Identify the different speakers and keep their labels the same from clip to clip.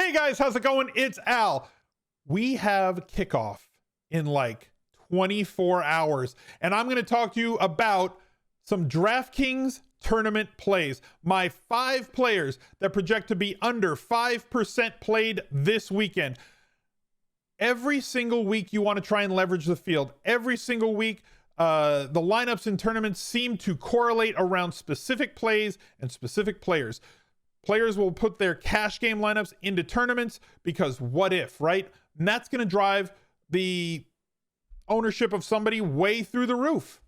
Speaker 1: Hey guys, how's it going? It's Al. We have kickoff in like 24 hours, and I'm going to talk to you about some Draftkings tournament plays. My 5 players that project to be under 5% played this weekend. Every single week you want to try and leverage the field. Every single week, the lineups in tournaments seem to correlate around specific plays and specific players. Players will put their cash game lineups into tournaments because what if, right? And that's going to drive the ownership of somebody way through the roof.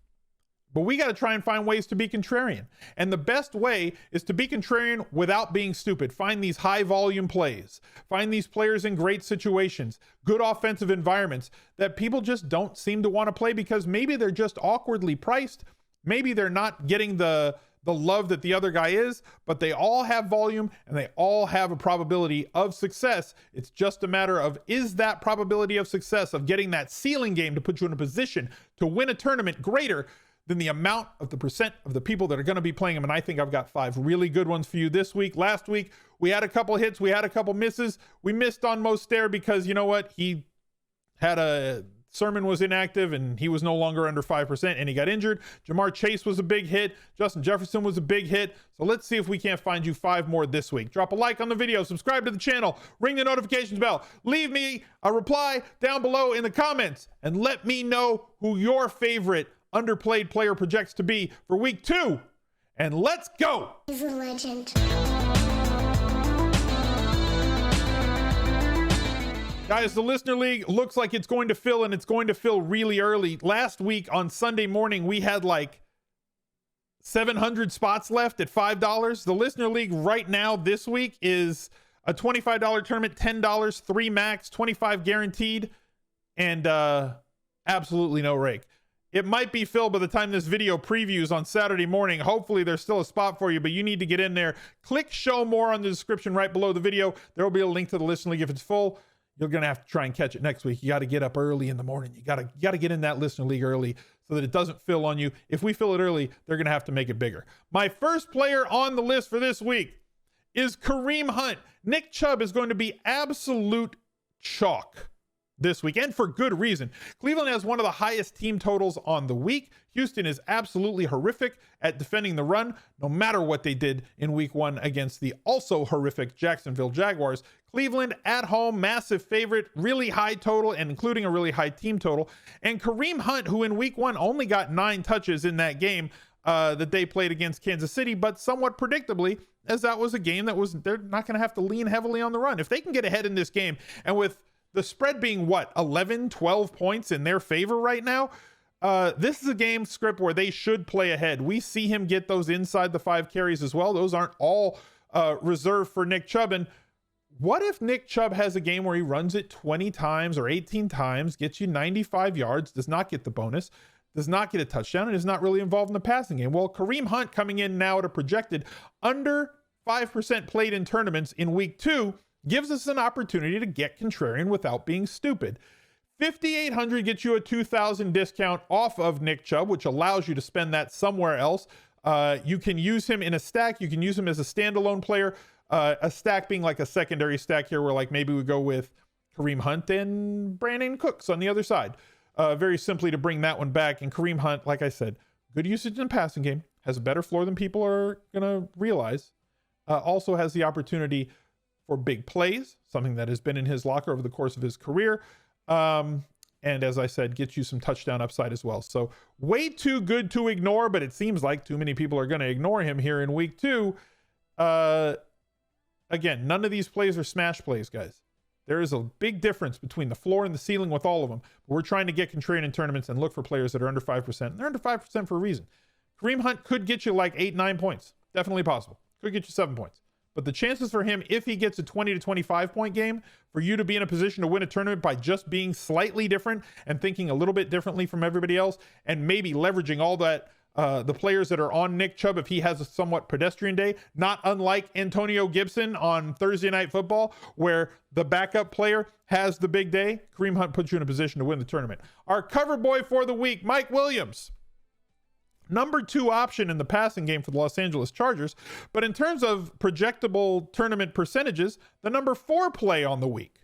Speaker 1: But we got to try and find ways to be contrarian. And the best way is to be contrarian without being stupid. Find these high volume plays. Find these players in great situations, good offensive environments that people just don't seem to want to play because maybe they're just awkwardly priced. Maybe they're not getting the love that the other guy is, but they all have volume and they all have a probability of success. It's just a matter of, is that probability of success of getting that ceiling game to put you in a position to win a tournament greater than the amount of the percent of the people that are going to be playing them? And I think I've got 5 really good ones for you this week. Last week, we had a couple hits. We had a couple misses. We missed on Mostert because you know what? He had Sermon was inactive and he was no longer under 5% and he got injured. Jamar Chase was a big hit. Justin Jefferson was a big hit. So let's see if we can't find you 5 more this week. Drop a like on the video, subscribe to the channel, ring the notifications bell, leave me a reply down below in the comments, and let me know who your favorite underplayed player projects to be for week 2. And let's go.
Speaker 2: He's a legend.
Speaker 1: Guys, the Listener League looks like it's going to fill, and it's going to fill really early. Last week on Sunday morning, we had like 700 spots left at $5. The Listener League right now this week is a $25 tournament, $10, 3 max, 25 guaranteed, and absolutely no rake. It might be filled by the time this video previews on Saturday morning. Hopefully there's still a spot for you, but you need to get in there. Click show more on the description right below the video. There will be a link to the Listener League. If it's full, you're going to have to try and catch it next week. You got to get up early in the morning. You got to get in that Listener League early so that it doesn't fill on you. If we fill it early, they're going to have to make it bigger. My first player on the list for this week is Kareem Hunt. Nick Chubb is going to be absolute chalk this week, and for good reason. Cleveland has one of the highest team totals on the week. Houston is absolutely horrific at defending the run, no matter what they did in week 1 against the also horrific Jacksonville Jaguars. Cleveland at home, massive favorite, really high total, and including a really high team total. And Kareem Hunt, who in week 1 only got 9 touches in that game that they played against Kansas City, but somewhat predictably, as that was a game that they're not going to have to lean heavily on the run. If they can get ahead in this game, and with the spread being what, 11, 12 points in their favor right now, this is a game script where they should play ahead. We see him get those inside the 5 carries as well. Those aren't all reserved for Nick Chubb. And what if Nick Chubb has a game where he runs it 20 times or 18 times, gets you 95 yards, does not get the bonus, does not get a touchdown, and is not really involved in the passing game? Well, Kareem Hunt coming in now at a projected under 5% played in tournaments in week 2 gives us an opportunity to get contrarian without being stupid. 5,800 gets you a 2,000 discount off of Nick Chubb, which allows you to spend that somewhere else. You can use him in a stack. You can use him as a standalone player. A stack being like a secondary stack here, where like maybe we go with Kareem Hunt and Brandon Cooks on the other side. Very simply to bring that one back. And Kareem Hunt, like I said, good usage in the passing game, has a better floor than people are going to realize. Also has the opportunity for big plays, something that has been in his locker over the course of his career. And as I said, gets you some touchdown upside as well. So way too good to ignore, but it seems like too many people are going to ignore him here in week 2. Again, none of these plays are smash plays, guys. There is a big difference between the floor and the ceiling with all of them. But we're trying to get contrarian in tournaments and look for players that are under 5%. And they're under 5% for a reason. Kareem Hunt could get you like 8, 9 points. Definitely possible. Could get you 7 points. But the chances for him, if he gets a 20 to 25 point game, for you to be in a position to win a tournament by just being slightly different and thinking a little bit differently from everybody else, and maybe leveraging all that, the players that are on Nick Chubb if he has a somewhat pedestrian day, not unlike Antonio Gibson on Thursday Night Football, where the backup player has the big day. Kareem Hunt puts you in a position to win the tournament. Our cover boy for the week, Mike Williams. number 2 option in the passing game for the Los Angeles Chargers. But in terms of projectable tournament percentages, the number 4 play on the week.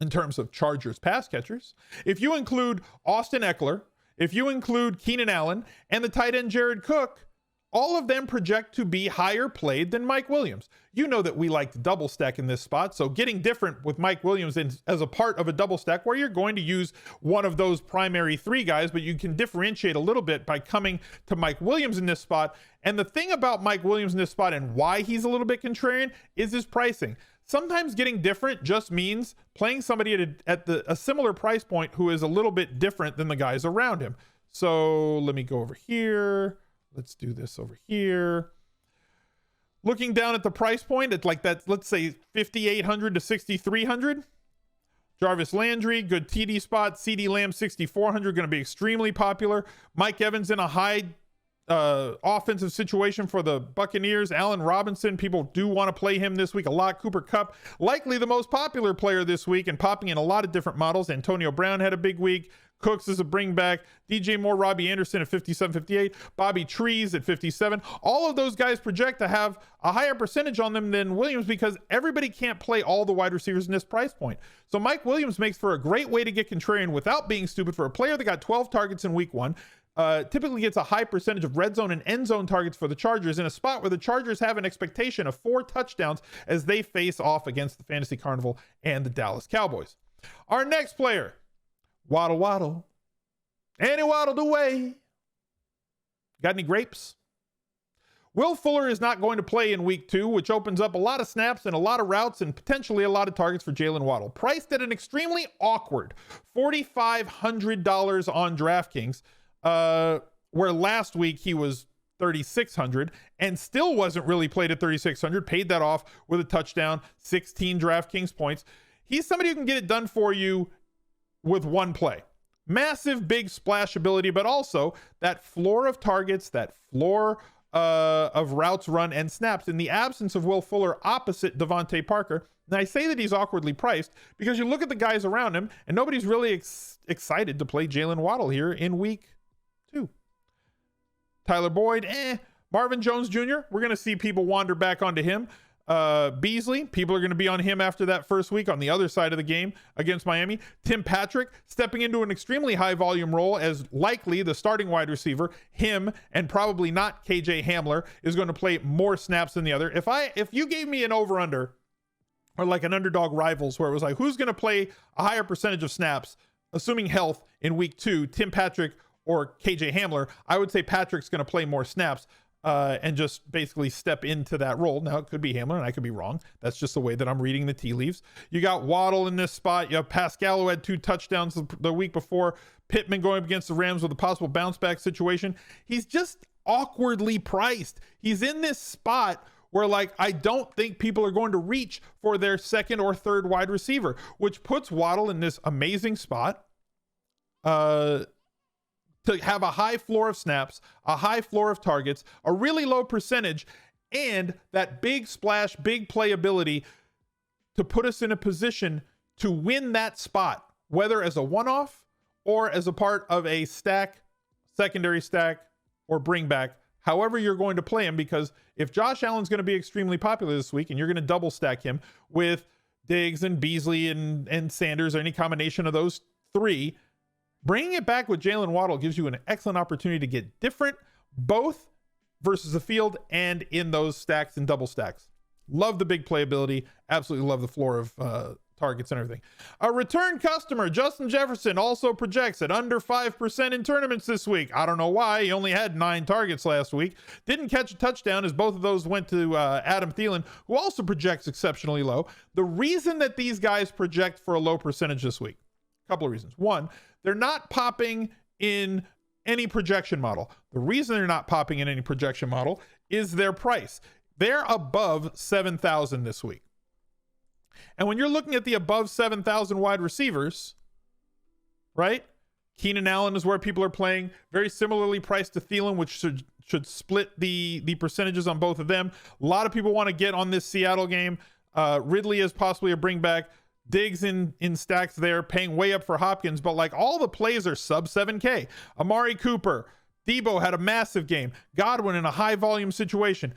Speaker 1: In terms of Chargers pass catchers, if you include Austin Eckler, if you include Keenan Allen, and the tight end Jared Cook, all of them project to be higher played than Mike Williams. You know that we like to double stack in this spot, so getting different with Mike Williams as a part of a double stack where you're going to use one of those primary 3 guys, but you can differentiate a little bit by coming to Mike Williams in this spot. And the thing about Mike Williams in this spot and why he's a little bit contrarian is his pricing. Sometimes getting different just means playing somebody at a similar price point who is a little bit different than the guys around him. So let me go over here. Let's do this over here. Looking down at the price point, it's like that, let's say 5,800 to 6,300. Jarvis Landry, good TD spot. CeeDee Lamb, 6,400, going to be extremely popular. Mike Evans in a high offensive situation for the Buccaneers. Allen Robinson, people do want to play him this week a lot. Cooper Kupp, likely the most popular player this week and popping in a lot of different models. Antonio Brown had a big week. Cooks is a bring back. DJ Moore, Robbie Anderson at 57, 58. Bobby Trees at 57. All of those guys project to have a higher percentage on them than Williams because everybody can't play all the wide receivers in this price point. So Mike Williams makes for a great way to get contrarian without being stupid for a player that got 12 targets in week 1. Typically gets a high percentage of red zone and end zone targets for the Chargers in a spot where the Chargers have an expectation of 4 touchdowns as they face off against the Fantasy Carnival and the Dallas Cowboys. Our next player, Waddle Waddle. And he waddled away. Got any grapes? Will Fuller is not going to play in week 2, which opens up a lot of snaps and a lot of routes and potentially a lot of targets for Jaylen Waddle. Priced at an extremely awkward $4,500 on DraftKings, where last week he was $3,600 and still wasn't really played at $3,600. Paid that off with a touchdown, 16 DraftKings points. He's somebody who can get it done for you with one play. Massive big splash ability, but also that floor of targets, that floor of routes run and snaps in the absence of Will Fuller opposite Devontae Parker. And I say that he's awkwardly priced because you look at the guys around him and nobody's really excited to play Jaylen Waddle here in week 2. Tyler Boyd, Marvin Jones Jr., we're going to see people wander back onto him. Beasley, people are going to be on him after that first week on the other side of the game against Miami. Tim Patrick stepping into an extremely high volume role as likely the starting wide receiver. Him and probably not KJ Hamler is going to play more snaps than the other. If you gave me an over under or like an underdog rivals where it was like who's going to play a higher percentage of snaps assuming health in week 2, Tim Patrick or KJ Hamler, I would say Patrick's going to play more snaps. And just basically step into that role. Now, it could be Hamler, and I could be wrong. That's just the way that I'm reading the tea leaves. You got Waddle in this spot. You have Pascal, who had 2 touchdowns the week before. Pittman going up against the Rams with a possible bounce-back situation. He's just awkwardly priced. He's in this spot where, like, I don't think people are going to reach for their second or third wide receiver, which puts Waddle in this amazing spot. To have a high floor of snaps, a high floor of targets, a really low percentage, and that big splash, big playability to put us in a position to win that spot, whether as a one-off or as a part of a stack, secondary stack, or bring back, however you're going to play him. Because if Josh Allen's going to be extremely popular this week and you're going to double stack him with Diggs and Beasley and Sanders or any combination of those 3, bringing it back with Jaylen Waddle gives you an excellent opportunity to get different, both versus the field and in those stacks and double stacks. Love the big playability. Absolutely love the floor of targets and everything. A return customer, Justin Jefferson, also projects at under 5% in tournaments this week. I don't know why. He only had 9 targets last week. Didn't catch a touchdown as both of those went to Adam Thielen, who also projects exceptionally low. The reason that these guys project for a low percentage this week, a couple of reasons. One, they're not popping in any projection model. The reason they're not popping in any projection model is their price. They're above 7,000 this week. And when you're looking at the above 7,000 wide receivers, right? Keenan Allen is where people are playing. Very similarly priced to Thielen, which should split the percentages on both of them. A lot of people want to get on this Seattle game. Ridley is possibly a bring back. Diggs in stacks there, paying way up for Hopkins, but like all the plays are sub 7K. Amari Cooper, Debo had a massive game. Godwin in a high volume situation.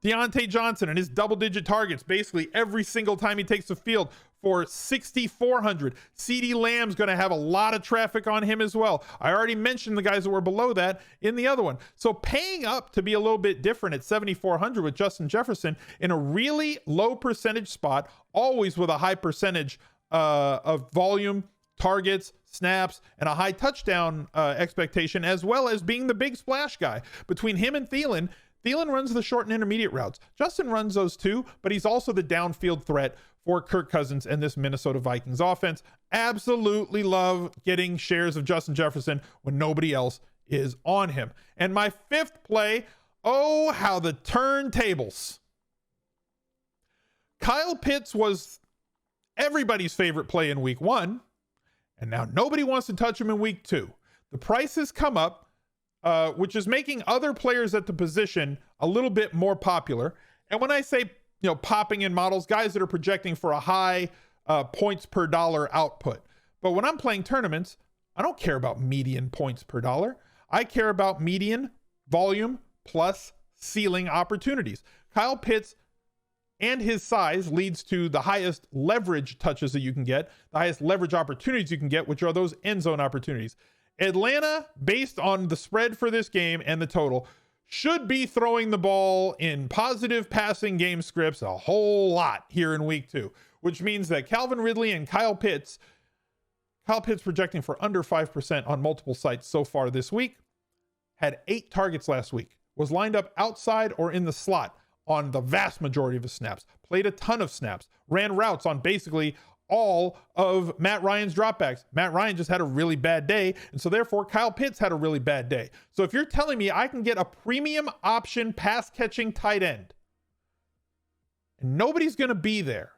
Speaker 1: Deontay Johnson and his double-digit targets basically every single time he takes the field for 6,400. CeeDee Lamb's going to have a lot of traffic on him as well. I already mentioned the guys that were below that in the other one. So paying up to be a little bit different at 7,400 with Justin Jefferson in a really low percentage spot, always with a high percentage of volume, targets, snaps, and a high touchdown expectation, as well as being the big splash guy. Between him and Thielen runs the short and intermediate routes. Justin runs those too, but he's also the downfield threat for Kirk Cousins and this Minnesota Vikings offense. Absolutely love getting shares of Justin Jefferson when nobody else is on him. And my fifth play, oh, how the turntables. Kyle Pitts was everybody's favorite play in week 1, and now nobody wants to touch him in week 2. The price has come up, which is making other players at the position a little bit more popular. And when I say, popping in models, guys that are projecting for a high points per dollar output. But when I'm playing tournaments, I don't care about median points per dollar. I care about median volume plus ceiling opportunities. Kyle Pitts and his size leads to the highest leverage touches that you can get, the highest leverage opportunities you can get, which are those end zone opportunities. Atlanta, based on the spread for this game and the total, should be throwing the ball in positive passing game scripts a whole lot here in week 2, which means that Calvin Ridley and Kyle Pitts projecting for under 5% on multiple sites so far this week, had 8 targets last week, was lined up outside or in the slot on the vast majority of his snaps, played a ton of snaps, ran routes on basically all of Matt Ryan's dropbacks. Matt Ryan just had a really bad day, and so therefore Kyle Pitts had a really bad day. So if you're telling me I can get a premium option pass catching tight end and nobody's going to be there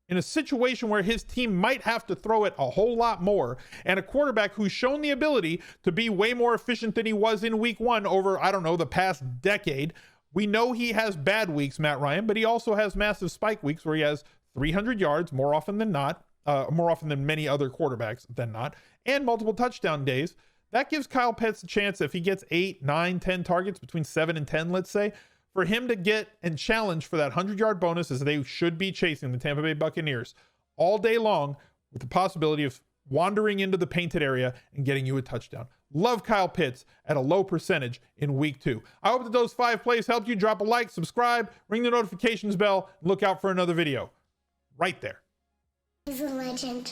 Speaker 1: in a situation where his team might have to throw it a whole lot more, and a quarterback who's shown the ability to be way more efficient than he was in week 1 over, the past decade. We know he has bad weeks, Matt Ryan, but he also has massive spike weeks where he has 300 yards more often than not, more often than many other quarterbacks than not, and multiple touchdown days. That gives Kyle Pitts a chance, if he gets 8, 9, 10 targets, between 7 and 10, let's say, for him to get and challenge for that 100-yard bonus, as they should be chasing the Tampa Bay Buccaneers all day long, with the possibility of wandering into the painted area and getting you a touchdown. Love Kyle Pitts at a low percentage in week 2. I hope that those 5 plays helped you. Drop a like, subscribe, ring the notifications bell, and look out for another video right there.
Speaker 2: He's a legend.